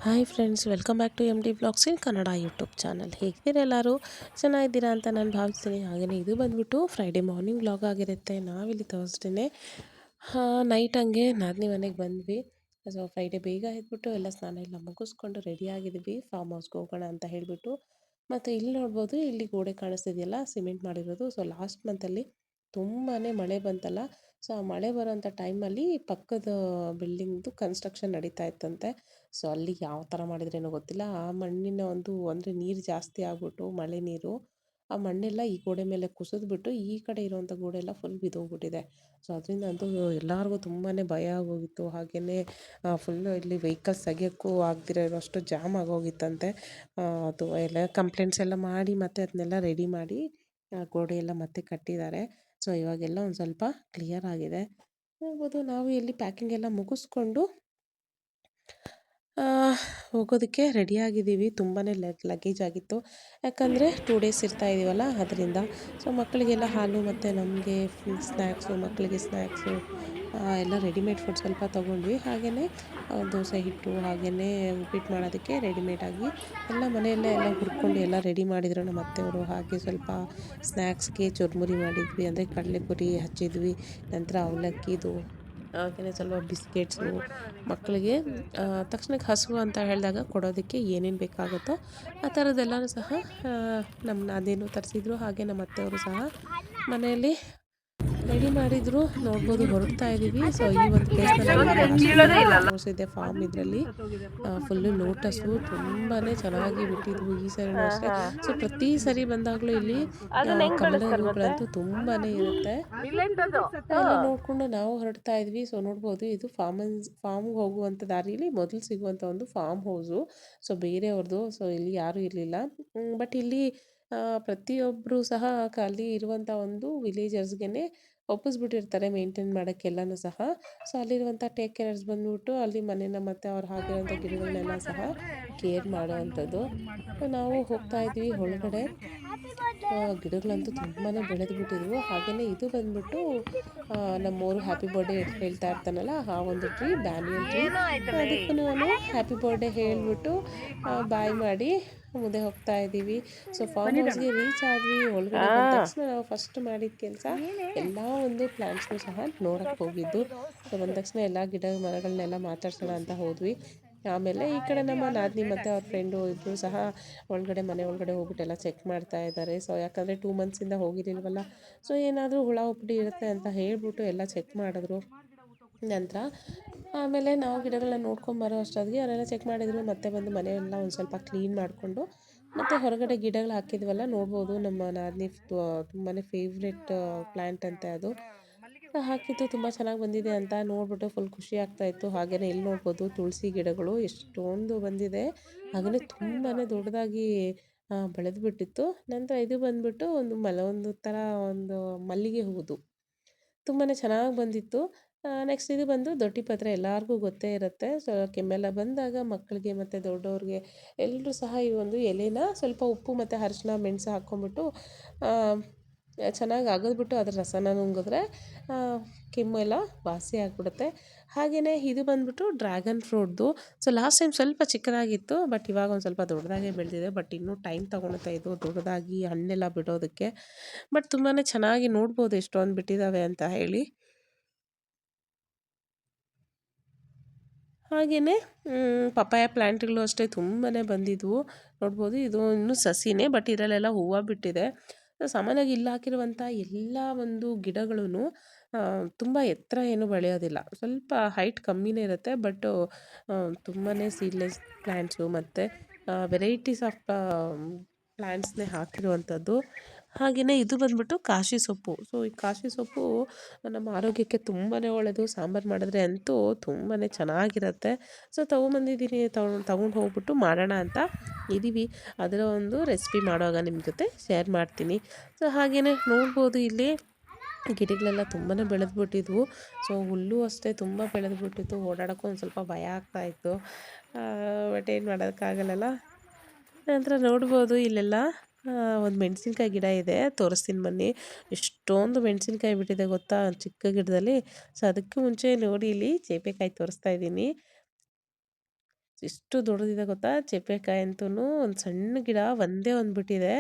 Hi friends, welcome back to M D vlogs in Kannada YouTube channel. ಹೇಗಿದ್ದೀರಾ ಎಲ್ಲರೂ? ಚೆನ್ನಾಗಿದ್ದೀರಾ ಅಂತ ನಾನು ಭಾವಿಸ್ತೀನಿ. ಹಾಗೆಯೇ ಇದು ಬಂದುಬಿಟ್ಟು ಫ್ರೈಡೇ ಮಾರ್ನಿಂಗ್ ವ್ಲಾಗ್ ಆಗಿರುತ್ತೆ. ನಾವಿಲ್ಲಿ ಥರ್ಸ್ಡೇನೆ ನೈಟ್ ಹಂಗೆ ನಾದಿನಿ ಮನೆಗೆ ಬಂದ್ವಿ. ಸೊ ಫ್ರೈಡೇ ಬೇಗ ಎದ್ಬಿಟ್ಟು ಎಲ್ಲ ಸ್ನಾನ ಎಲ್ಲ ಮುಗಿಸ್ಕೊಂಡು ರೆಡಿ ಆಗಿದ್ವಿ ಫಾರ್ಮ್ ಹೌಸ್ಗೆ ಹೋಗೋಣ ಅಂತ ಹೇಳಿಬಿಟ್ಟು. ಮತ್ತು ಇಲ್ಲಿ ನೋಡ್ಬೋದು, ಇಲ್ಲಿ ಗೋಡೆ ಕಾಣಿಸ್ತಿದೆಯಲ್ಲ, ಸಿಮೆಂಟ್ ಮಾಡಿರೋದು. ಸೊ ಲಾಸ್ಟ್ ಮಂತಲ್ಲಿ ತುಂಬಾ ಮಳೆ ಬಂತಲ್ಲ. ಸೊ ಆ ಮಳೆ ಬರೋಂಥ ಟೈಮಲ್ಲಿ ಪಕ್ಕದ ಬಿಲ್ಡಿಂಗ್ದು ಕನ್ಸ್ಟ್ರಕ್ಷನ್ ನಡೀತಾ ಇತ್ತಂತೆ. ಸೊ ಅಲ್ಲಿ ಯಾವ ಥರ ಮಾಡಿದ್ರೇನೋ ಗೊತ್ತಿಲ್ಲ, ಆ ಮಣ್ಣಿನ ಅಂದರೆ ನೀರು ಜಾಸ್ತಿ ಆಗ್ಬಿಟ್ಟು ಮಳೆ ನೀರು ಆ ಮಣ್ಣೆಲ್ಲ ಈ ಗೋಡೆ ಮೇಲೆ ಕುಸಿದ್ಬಿಟ್ಟು ಈ ಕಡೆ ಇರೋವಂಥ ಗೋಡೆ ಎಲ್ಲ ಫುಲ್ ಬಿದ್ದೋಗ್ಬಿಟ್ಟಿದೆ. ಸೊ ಅದರಿಂದ ಅಂತೂ ಎಲ್ಲರಿಗೂ ತುಂಬಾ ಭಯ ಆಗೋಗಿತ್ತು. ಹಾಗೆಯೇ ಫುಲ್ಲು ಇಲ್ಲಿ ವೆಹಿಕಲ್ಸ್ ತೆಗಿಯೋಕ್ಕೂ ಆಗ್ದಿರೋ ಇರೋಷ್ಟು ಜಾಮ್ ಆಗೋಗಿತ್ತಂತೆ. ಅದು ಎಲ್ಲ ಕಂಪ್ಲೇಂಟ್ಸ್ ಎಲ್ಲ ಮಾಡಿ ಮತ್ತು ಅದನ್ನೆಲ್ಲ ರೆಡಿ ಮಾಡಿ ಗೋಡೆ ಎಲ್ಲ ಮತ್ತೆ ಕಟ್ಟಿದ್ದಾರೆ. ಸೊ ಇವಾಗೆಲ್ಲ ಒಂದು ಸ್ವಲ್ಪ ಕ್ಲಿಯರ್ ಆಗಿದೆ. ನೋಡ್ಬೋದು, ನಾವು ಇಲ್ಲಿ ಪ್ಯಾಕಿಂಗ್ ಎಲ್ಲ ಮುಗಿಸ್ಕೊಂಡು ಹೋಗೋದಕ್ಕೆ ರೆಡಿಯಾಗಿದ್ದೀವಿ. ತುಂಬಾ ಲಗೇಜ್ ಆಗಿತ್ತು, ಯಾಕಂದರೆ 2 ಡೇಸ್ ಇರ್ತಾ ಇದ್ದೀವಲ್ಲ ಅದರಿಂದ. ಸೊ ಮಕ್ಕಳಿಗೆಲ್ಲ ಹಾಲು ಮತ್ತು ನಮಗೆ ಸ್ನ್ಯಾಕ್ಸು, ಮಕ್ಕಳಿಗೆ ಸ್ನ್ಯಾಕ್ಸು ಎಲ್ಲ ರೆಡಿಮೇಡ್ ಫುಡ್ ಸ್ವಲ್ಪ ತೊಗೊಂಡ್ವಿ. ಹಾಗೆಯೇ ದೋಸೆ ಹಿಟ್ಟು, ಹಾಗೆಯೇ ಉಪ್ಪಿಟ್ಟು ಮಾಡೋದಕ್ಕೆ ರೆಡಿಮೇಡಾಗಿ ಎಲ್ಲ ಮನೆಯಲ್ಲೇ ಎಲ್ಲ ಹುರ್ಕೊಂಡು ಎಲ್ಲ ರೆಡಿ ಮಾಡಿದ್ರು ನಮ್ಮ ಅತ್ತೆಯವರು. ಹಾಗೆ ಸ್ವಲ್ಪ ಸ್ನ್ಯಾಕ್ಸ್ಗೆ ಚುರುಮುರಿ ಮಾಡಿದ್ವಿ, ಅಂದರೆ ಕಡಲೆಪುರಿ ಹಚ್ಚಿದ್ವಿ. ನಂತರ ಅವಲಕ್ಕಿದು, ಹಾಗೆಯೇ ಸ್ವಲ್ಪ ಬಿಸ್ಕೆಟ್ಸು ಮಕ್ಕಳಿಗೆ ತಕ್ಷಣಕ್ಕೆ ಹಸಿವು ಅಂತ ಹೇಳಿದಾಗ ಕೊಡೋದಕ್ಕೆ ಏನೇನು ಬೇಕಾಗುತ್ತೋ ಆ ಥರದ್ದೆಲ್ಲನೂ ಸಹ ನಮ್ಮ ನಾದಿನಿಯರು ತರಿಸಿದ್ರು. ಹಾಗೆ ನಮ್ಮ ಅತ್ತೆಯವರು ಸಹ ಮನೆಯಲ್ಲಿ ರೆಡಿ ಮಾಡಿದ್ರು. ನೋಡ್ಬೋದು, ಹೊರಡ್ತಾ ಇದ್ದೀವಿ. ಸೊ ಈ ಒಂದು ಪ್ಲೇಸ್ನಲ್ಲಿ ಇದೆ ಫಾರ್ಮ್. ಇದರಲ್ಲಿ ಫುಲ್ಲು ಲೋಟಸ್ಸು ತುಂಬಾ ಚೆನ್ನಾಗಿ ಬಿಟ್ಟಿದ್ವು ಈ ಸರಿನೂ ಅಷ್ಟೇ. ಸೊ ಪ್ರತಿ ಸರಿ ಬಂದಾಗಲೂ ಇಲ್ಲಿ ಕಮಲ ಹೂಗಳಂತೂ ತುಂಬಾ ಇರುತ್ತೆ. ಎಲ್ಲ ನೋಡಿಕೊಂಡು ನಾವು ಹೊರಡ್ತಾ ಇದ್ವಿ. ಸೊ ನೋಡ್ಬೋದು, ಇದು ಫಾರ್ಮ್ಗೆ ಹೋಗುವಂಥ ದಾರಿಯಲ್ಲಿ ಮೊದಲು ಸಿಗುವಂಥ ಒಂದು ಫಾರ್ಮ್ ಹೌಸು. ಸೊ ಬೇರೆಯವ್ರದ್ದು. ಸೊ ಇಲ್ಲಿ ಯಾರೂ ಇರಲಿಲ್ಲ. ಬಟ್ ಇಲ್ಲಿ ಪ್ರತಿಯೊಬ್ಬರು ಸಹ ಅಲ್ಲಿ ಇರುವಂಥ ಒಂದು ವಿಲೇಜರ್ಸ್ಗೆ ಒಪ್ಪಿಸ್ಬಿಟ್ಟಿರ್ತಾರೆ ಮೇಂಟೈನ್ ಮಾಡೋಕ್ಕೆಲ್ಲನೂ ಸಹ. ಸೊ ಅಲ್ಲಿರುವಂಥ ಟೇಕ್ ಕೇರರ್ಸ್ ಬಂದ್ಬಿಟ್ಟು ಅಲ್ಲಿ ಮನೇನ ಮತ್ತು ಅವ್ರು ಹಾಕಿರೋಂಥ ಗಿಡಗಳನ್ನೆಲ್ಲ ಸಹ ಕೇರ್ ಮಾಡೋವಂಥದ್ದು. ನಾವು ಹೋಗ್ತಾ ಇದ್ವಿ ಒಳಗಡೆ. ಗಿಡಗಳಂತೂ ತುಂಬಾ ಬೆಳೆದುಬಿಟ್ಟಿದ್ವು. ಹಾಗೆಯೇ ಇದು ಬಂದ್ಬಿಟ್ಟು ನಮ್ಮವರು ಹ್ಯಾಪಿ ಬರ್ಡೇ ಹೇಳ್ತಾ ಇರ್ತಾನಲ್ಲ, ಆ ಒಂದು ಟ್ರೀ, ಬ್ಯಾನಿಯನ್ ಟ್ರೀ. ಅದಕ್ಕೂ ನಾನು ಹ್ಯಾಪಿ ಬರ್ಡೇ ಹೇಳಿಬಿಟ್ಟು ಬಾಯ್ ಮಾಡಿ ಮುಂದೆ ಹೋಗ್ತಾ ಇದ್ದೀವಿ. ಸೊ ಫಾರ್ಮ್ ಹೌಸ್ಗೆ ರೀಚ್ ಆದ್ವಿ. ಒಳಗಡೆ ಬಂದ ತಕ್ಷಣ ನಾವು ಫಸ್ಟ್ ಮಾಡಿದ ಕೆಲಸ ಎಲ್ಲ ಒಂದು ಪ್ಲ್ಯಾಂಟ್ಸ್ನು ಸಹ ನೋಡೋಕ್ಕೆ ಹೋಗಿದ್ದು. ಸೊ ಬಂದ ತಕ್ಷಣ ಎಲ್ಲ ಗಿಡ ಮರಗಳನ್ನೆಲ್ಲ ಮಾತಾಡ್ಸೋಣ ಅಂತ ಹೋದ್ವಿ. ಆಮೇಲೆ ಈ ಕಡೆ ನಮ್ಮ ನಾದಿನಿ ಮತ್ತು ಅವ್ರ ಫ್ರೆಂಡು ಇಬ್ಬರು ಸಹ ಮನೆ ಒಳಗಡೆ ಹೋಗ್ಬಿಟ್ಟು ಎಲ್ಲ ಚೆಕ್ ಮಾಡ್ತಾ ಇದ್ದಾರೆ. ಸೊ ಯಾಕಂದರೆ 2 ಮಂತ್ಸಿಂದ ಹೋಗಿರಲಿಲ್ವಲ್ಲ. ಸೊ ಏನಾದರೂ ಹುಳ ಹುಪ್ಪಡಿ ಇರುತ್ತೆ ಅಂತ ಹೇಳ್ಬಿಟ್ಟು ಎಲ್ಲ ಚೆಕ್ ಮಾಡಿದ್ರು. ನಂತರ ಆಮೇಲೆ ನಾವು ಗಿಡಗಳನ್ನ ನೋಡ್ಕೊಂಬರೋ ಅಷ್ಟೊತ್ತಿಗೆ ಅವರೆಲ್ಲ ಚೆಕ್ ಮಾಡಿದ್ರು. ಮತ್ತೆ ಬಂದು ಮನೆಯೆಲ್ಲ ಒಂದು ಸ್ವಲ್ಪ ಕ್ಲೀನ್ ಮಾಡಿಕೊಂಡು ಮತ್ತು ಹೊರಗಡೆ ಗಿಡಗಳು ಹಾಕಿದ್ವಲ್ಲ, ನೋಡ್ಬೋದು ನಮ್ಮ ನಾದಿನಿ ತುಂಬಾ ಫೇವ್ರೆಟ್ ಪ್ಲ್ಯಾಂಟ್ ಅಂತೆ ಅದು. ಹಾಕಿದ್ದು ತುಂಬ ಚೆನ್ನಾಗಿ ಬಂದಿದೆ ಅಂತ ನೋಡ್ಬಿಟ್ಟು ಫುಲ್ ಖುಷಿ ಆಗ್ತಾಯಿತ್ತು. ಹಾಗೆಯೇ ಇಲ್ಲಿ ನೋಡ್ಬೋದು, ತುಳಸಿ ಗಿಡಗಳು ಎಷ್ಟೊಂದು ಬಂದಿದೆ. ಹಾಗೆಯೇ ತುಂಬಾ ದೊಡ್ಡದಾಗಿ ಬೆಳೆದು ಬಿಟ್ಟಿತ್ತು. ನಂತರ ಇದು ಬಂದುಬಿಟ್ಟು ಒಂದು ಥರ ಒಂದು ಮಲ್ಲಿಗೆ ಹೂವುದು ತುಂಬಾ ಚೆನ್ನಾಗಿ ಬಂದಿತ್ತು. ನೆಕ್ಸ್ಟ್ ಇದು ಬಂದು ದೊಡ್ಡಪತ್ರೆ, ಎಲ್ಲರಿಗೂ ಗೊತ್ತೇ ಇರುತ್ತೆ. ಸೊ ಕೆಮ್ಮೆಲ್ಲ ಬಂದಾಗ ಮಕ್ಕಳಿಗೆ ಮತ್ತು ದೊಡ್ಡವ್ರಿಗೆ ಎಲ್ಲರೂ ಸಹ ಈ ಒಂದು ಎಲೆನ ಸ್ವಲ್ಪ ಉಪ್ಪು ಮತ್ತು ಅರಿಶಿನ, ಮೆಣಸು ಹಾಕ್ಕೊಂಬಿಟ್ಟು ಚೆನ್ನಾಗಿ ಅಗದ್ಬಿಟ್ಟು ಅದ್ರ ರಸನ ನುಂಗಿದ್ರೆ ಕೆಮ್ಮೆಲ್ಲ ವಾಸಿ ಆಗಿಬಿಡುತ್ತೆ. ಹಾಗೆಯೇ ಇದು ಬಂದುಬಿಟ್ಟು ಡ್ರ್ಯಾಗನ್ ಫ್ರೂಟ್ದು. ಸೊ ಲಾಸ್ಟ್ ಟೈಮ್ ಸ್ವಲ್ಪ ಚಿಕ್ಕದಾಗಿತ್ತು, ಬಟ್ ಇವಾಗ ಒಂದು ಸ್ವಲ್ಪ ದೊಡ್ಡದಾಗೇ ಬೆಳೆದಿದೆ. ಬಟ್ ಇನ್ನೂ ಟೈಮ್ ತೊಗೊಳುತ್ತೆ ಇದು ದೊಡ್ಡದಾಗಿ ಹಣ್ಣೆಲ್ಲ ಬಿಡೋದಕ್ಕೆ. ಬಟ್ ತುಂಬಾ ಚೆನ್ನಾಗಿ ನೋಡ್ಬೋದು ಎಷ್ಟೊಂದು ಬಿಟ್ಟಿದ್ದಾವೆ ಅಂತ ಹೇಳಿ. ಹಾಗೆಯೇ ಪಪ್ಪಾಯ ಪ್ಲ್ಯಾಂಟ್ಗಳು ಅಷ್ಟೇ ತುಂಬಾ ಬಂದಿದ್ವು. ನೋಡ್ಬೋದು, ಇದು ಇನ್ನೂ ಸಸಿನೇ, ಬಟ್ ಇದರಲ್ಲೆಲ್ಲ ಹೂವು ಬಿಟ್ಟಿದೆ. ಸಾಮಾನ್ಯವಾಗಿ ಇಲ್ಲಿ ಹಾಕಿರುವಂಥ ಎಲ್ಲ ಒಂದು ಗಿಡಗಳೂ ತುಂಬ ಎತ್ತರ ಏನೂ ಬೆಳೆಯೋದಿಲ್ಲ, ಸ್ವಲ್ಪ ಹೈಟ್ ಕಮ್ಮಿನೇ ಇರುತ್ತೆ. ಬಟ್ಟು ತುಂಬಾ ಸೀಡ್ಲೆಸ್ ಪ್ಲ್ಯಾಂಟ್ಸು ಮತ್ತು ವೆರೈಟೀಸ್ ಆಫ್ ಪ್ಲ್ಯಾಂಟ್ಸ್ನೇ ಹಾಕಿರುವಂಥದ್ದು. ಹಾಗೆಯೇ ಇದು ಬಂದುಬಿಟ್ಟು ಕಾಶಿ ಸೊಪ್ಪು. ಸೊ ಈ ಕಾಶಿ ಸೊಪ್ಪು ನಮ್ಮ ಆರೋಗ್ಯಕ್ಕೆ ತುಂಬಾ ಒಳ್ಳೆಯದು. ಸಾಂಬಾರು ಮಾಡಿದ್ರೆ ಅಂತೂ ತುಂಬಾ ಚೆನ್ನಾಗಿರುತ್ತೆ. ಸೊ ತೊಗೊಂಬಂದಿದ್ದೀನಿ, ತೊಗೊಂಡು ಹೋಗ್ಬಿಟ್ಟು ಮಾಡೋಣ ಅಂತ ಇದ್ದೀವಿ. ಅದರ ಒಂದು ರೆಸಿಪಿ ಮಾಡುವಾಗ ನಿಮ್ಮ ಜೊತೆ ಶೇರ್ ಮಾಡ್ತೀನಿ. ಸೊ ಹಾಗೆಯೇ ನೋಡ್ಬೋದು, ಇಲ್ಲಿ ಗಿಡಗಳೆಲ್ಲ ತುಂಬಾ ಬೆಳೆದ್ಬಿಟ್ಟಿದ್ವು. ಸೊ ಹುಲ್ಲು ಅಷ್ಟೇ ತುಂಬ ಬೆಳೆದ್ಬಿಟ್ಟಿತ್ತು. ಓಡಾಡೋಕ್ಕೂ ಒಂದು ಸ್ವಲ್ಪ ಭಯ ಆಗ್ತಾಯಿತ್ತು. ಬಟ್ ಏನು ಮಾಡೋಕ್ಕಾಗಲ್ಲಲ್ಲ. ನಂತರ ನೋಡ್ಬೋದು, ಇಲ್ಲೆಲ್ಲ ಒಂದು ಮೆಣಸಿನ್ಕಾಯಿ ಗಿಡ ಇದೆ, ತೋರಿಸ್ತೀನಿ ಬನ್ನಿ. ಎಷ್ಟೊಂದು ಮೆಣಸಿನ್ಕಾಯಿ ಬಿಟ್ಟಿದೆ ಗೊತ್ತಾ, ಚಿಕ್ಕ ಗಿಡದಲ್ಲಿ. ಸೊ ಅದಕ್ಕೂ ಮುಂಚೆ ನೋಡಿ, ಇಲ್ಲಿ ಚೇಪೆಕಾಯಿ ತೋರಿಸ್ತಾ ಇದ್ದೀನಿ. ಸೊ ಎಷ್ಟು ದೊಡ್ಡದಿದೆ ಗೊತ್ತಾ ಚೇಪೆಕಾಯಿ ಅಂತೂ. ಒಂದು ಸಣ್ಣ ಗಿಡ ಒಂದೇ ಒಂದು ಬಿಟ್ಟಿದೆ.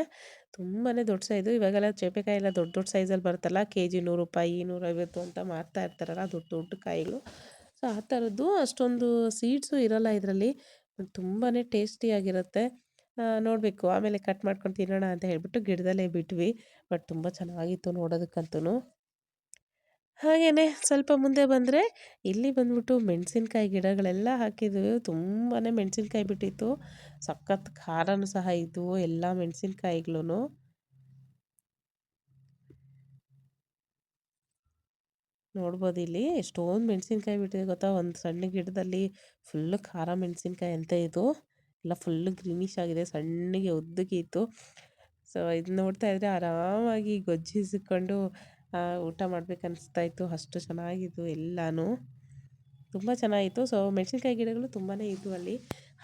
ತುಂಬಾ ದೊಡ್ಡ ಸೈಜು. ಇವಾಗೆಲ್ಲ ಚೇಪೆಕಾಯಿ ಎಲ್ಲ ದೊಡ್ಡ ದೊಡ್ಡ ಸೈಜಲ್ಲಿ ಬರುತ್ತಲ್ಲ, ಕೆಜಿ 100 ರೂಪಾಯಿ 150 ಅಂತ ಮಾರ್ತಾ ಇರ್ತಾರಲ್ಲ, ದೊಡ್ಡ ದೊಡ್ಡ ಕಾಯಿಗಳು. ಸೊ ಆ ಥರದ್ದು ಅಷ್ಟೊಂದು ಸೀಡ್ಸು ಇರಲ್ಲ ಇದರಲ್ಲಿ. ತುಂಬಾ ಟೇಸ್ಟಿಯಾಗಿರುತ್ತೆ. ನೋಡಬೇಕು, ಆಮೇಲೆ ಕಟ್ ಮಾಡ್ಕೊಂಡು ತಿನ್ನೋಣ ಅಂತ ಹೇಳ್ಬಿಟ್ಟು ಗಿಡದಲ್ಲೇ ಬಿಟ್ವಿ. ಬಟ್ ತುಂಬ ಚೆನ್ನಾಗಿತ್ತು ನೋಡೋದಕ್ಕಂತೂ. ಹಾಗೇನೆ ಸ್ವಲ್ಪ ಮುಂದೆ ಬಂದರೆ ಇಲ್ಲಿ ಬಂದ್ಬಿಟ್ಟು ಮೆಣಸಿನ್ಕಾಯಿ ಗಿಡಗಳೆಲ್ಲ ಹಾಕಿದ್ವಿ. ತುಂಬಾ ಮೆಣಸಿನ್ಕಾಯಿ ಬಿಟ್ಟಿತ್ತು. ಸಖತ್ ಖಾರನೂ ಸಹ ಇದ್ವು ಎಲ್ಲ ಮೆಣಸಿನ್ಕಾಯಿಗಳೂ. ನೋಡ್ಬೋದು ಇಲ್ಲಿ ಎಷ್ಟೊಂದು ಮೆಣಸಿನ್ಕಾಯಿ ಬಿಟ್ಟಿದೆ ಗೊತ್ತಾ, ಒಂದು ಸಣ್ಣ ಗಿಡದಲ್ಲಿ ಫುಲ್ಲು ಖಾರ ಮೆಣಸಿನ್ಕಾಯಿ ಅಂತ ಇದು. ಎಲ್ಲ ಫುಲ್ಲು ಗ್ರೀನಿಶ್ ಆಗಿದೆ, ಸಣ್ಣಗೆ ಉದ್ದಗೆ ಇತ್ತು. ಸೊ ಇದು ನೋಡ್ತಾ ಇದ್ರೆ ಆರಾಮಾಗಿ ಗೊಜ್ಜಿಸಿಕೊಂಡು ಊಟ ಮಾಡ್ಬೇಕು ಅನಿಸ್ತಾ ಇತ್ತು. ಅಷ್ಟು ಚೆನ್ನಾಗಿತ್ತು ಎಲ್ಲನೂ, ತುಂಬ ಚೆನ್ನಾಗಿತ್ತು. ಸೊ ಮೆಣಸಿನ್ಕಾಯಿ ಗಿಡಗಳು ತುಂಬಾ ಇದ್ವು ಅಲ್ಲಿ.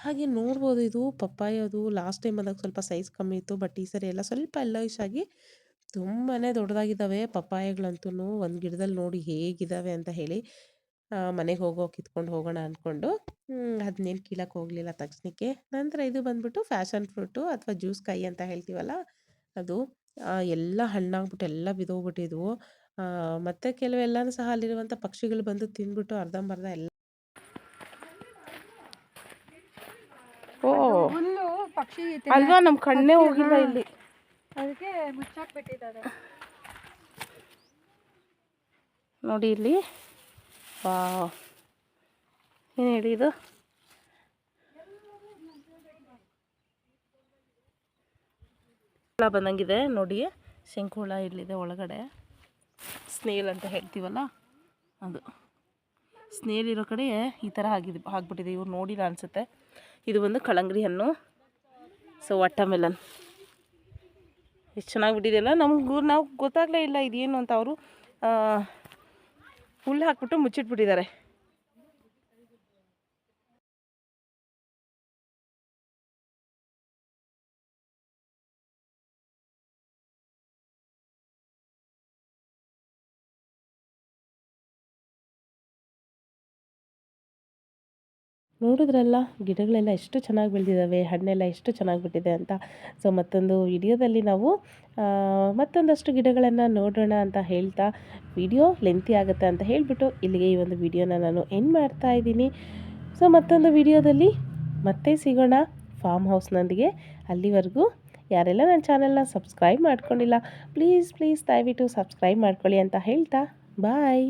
ಹಾಗೆ ನೋಡ್ಬೋದು ಇದು ಪಪ್ಪಾಯದು ಲಾಸ್ಟ್ ಟೈಮ್ ಬಂದಾಗ ಸ್ವಲ್ಪ ಸೈಜ್ ಕಮ್ಮಿ ಇತ್ತು. ಬಟ್ ಈ ಸರಿ ಎಲ್ಲ ಸ್ವಲ್ಪ ಎಲ್ಲೈಶ್ ಆಗಿ ತುಂಬಾ ದೊಡ್ಡದಾಗಿದ್ದಾವೆ ಪಪ್ಪಾಯಗಳಂತೂ. ಒಂದು ಗಿಡದಲ್ಲಿ ನೋಡಿ ಹೇಗಿದ್ದಾವೆ ಅಂತ ಹೇಳಿ ಮನೆಗೆ ಕಿತ್ಕೊಂಡು ಹೋಗೋಣ ಅಂದ್ಕೊಂಡು ಅದನ್ನೇನು ಕೀಳಕ್ಕೆ ಹೋಗಲಿಲ್ಲ ತಕ್ಷಣಕ್ಕೆ. ನಂತರ ಇದು ಬಂದ್ಬಿಟ್ಟು ಫ್ಯಾಷನ್ ಫ್ರೂಟು ಅಥವಾ ಜ್ಯೂಸ್ ಕಾಯಿ ಅಂತ ಹೇಳ್ತೀವಲ್ಲ ಅದು. ಎಲ್ಲ ಹಣ್ಣಾಗ್ಬಿಟ್ಟು ಎಲ್ಲ ಬಿದ್ದೋಗ್ಬಿಟ್ಟಿದ್ವು. ಮತ್ತು ಕೆಲವೆಲ್ಲನೂ ಸಹ ಅಲ್ಲಿರುವಂಥ ಪಕ್ಷಿಗಳು ಬಂದು ತಿಂದ್ಬಿಟ್ಟು ಅರ್ಧಂಬರ್ಧ ಎಲ್ಲ. ಓ ಹುಲ್ಲು ಪಕ್ಷಿ ಅಲ್ವಾ, ನಮ್ಮ ಕಣ್ಣೇ ಹೋಗಿಲ್ಲ ಇಲ್ಲಿ. ಅದಕ್ಕೆ ಮುಚ್ಚಾಕ್ಬಿಟ್ಟಿದ್ದಾರೆ ನೋಡಿ ಇಲ್ಲಿ. ಏನು ಹೇಳಿ ಇದು ಹುಳ ಬಂದಂಗಿದೆ ನೋಡಿ. ಶಂಕುಹುಳ ಇಲ್ಲಿದೆ ಒಳಗಡೆ. ಸ್ನೇಲ್ ಅಂತ ಹೇಳ್ತೀವಲ್ಲ ಅದು. ಸ್ನೇಲ್ ಇರೋ ಕಡೆ ಈ ಥರ ಆಗ್ಬಿಟ್ಟಿದೆ. ಇವ್ರು ನೋಡಿಲ್ಲ ಅನಿಸುತ್ತೆ. ಇದು ಒಂದು ಕಳಂಗ್ರಿ ಹಣ್ಣು. ಸೊ ವಾಟರ್ಮೆಲನ್ ಎಷ್ಟು ಚೆನ್ನಾಗಿ ಬಿಟ್ಟಿದೆಯಲ್ಲ. ನಾವು ಗೊತ್ತಾಗಲೇ ಇಲ್ಲ ಇದೇನು ಅಂತ. ಅವರು ಹುಲ್ಲು ಹಾಕ್ಬಿಟ್ಟು ಮುಚ್ಚಿಟ್ಬಿಟ್ಟಿದ್ದಾರೆ. ನೋಡಿದ್ರಲ್ಲ ಗಿಡಗಳೆಲ್ಲ ಎಷ್ಟು ಚೆನ್ನಾಗಿ ಬೆಳೆದಿದ್ದಾವೆ, ಹಣ್ಣೆಲ್ಲ ಎಷ್ಟು ಚೆನ್ನಾಗಿ ಬಿಟ್ಟಿದೆ ಅಂತ. ಸೊ ಮತ್ತೊಂದು ವಿಡಿಯೋದಲ್ಲಿ ನಾವು ಮತ್ತೊಂದಷ್ಟು ಗಿಡಗಳನ್ನು ನೋಡೋಣ ಅಂತ ಹೇಳ್ತಾ, ವಿಡಿಯೋ ಲೆಂತಿ ಆಗುತ್ತೆ ಅಂತ ಹೇಳಿಬಿಟ್ಟು ಇಲ್ಲಿಗೆ ಈ ಒಂದು ವಿಡಿಯೋನ ನಾನು ಎಂಡ್ ಮಾಡ್ತಾ ಇದ್ದೀನಿ. ಸೊ ಮತ್ತೊಂದು ವಿಡಿಯೋದಲ್ಲಿ ಮತ್ತೆ ಸಿಗೋಣ ಫಾರ್ಮ್ ಹೌಸ್ನೊಂದಿಗೆ. ಅಲ್ಲಿವರೆಗೂ ಯಾರೆಲ್ಲ ನನ್ನ ಚಾನಲ್ನ ಸಬ್ಸ್ಕ್ರೈಬ್ ಮಾಡ್ಕೊಂಡಿಲ್ಲ, ಪ್ಲೀಸ್ ದಯವಿಟ್ಟು ಸಬ್ಸ್ಕ್ರೈಬ್ ಮಾಡ್ಕೊಳ್ಳಿ ಅಂತ ಹೇಳ್ತಾ ಬಾಯ್.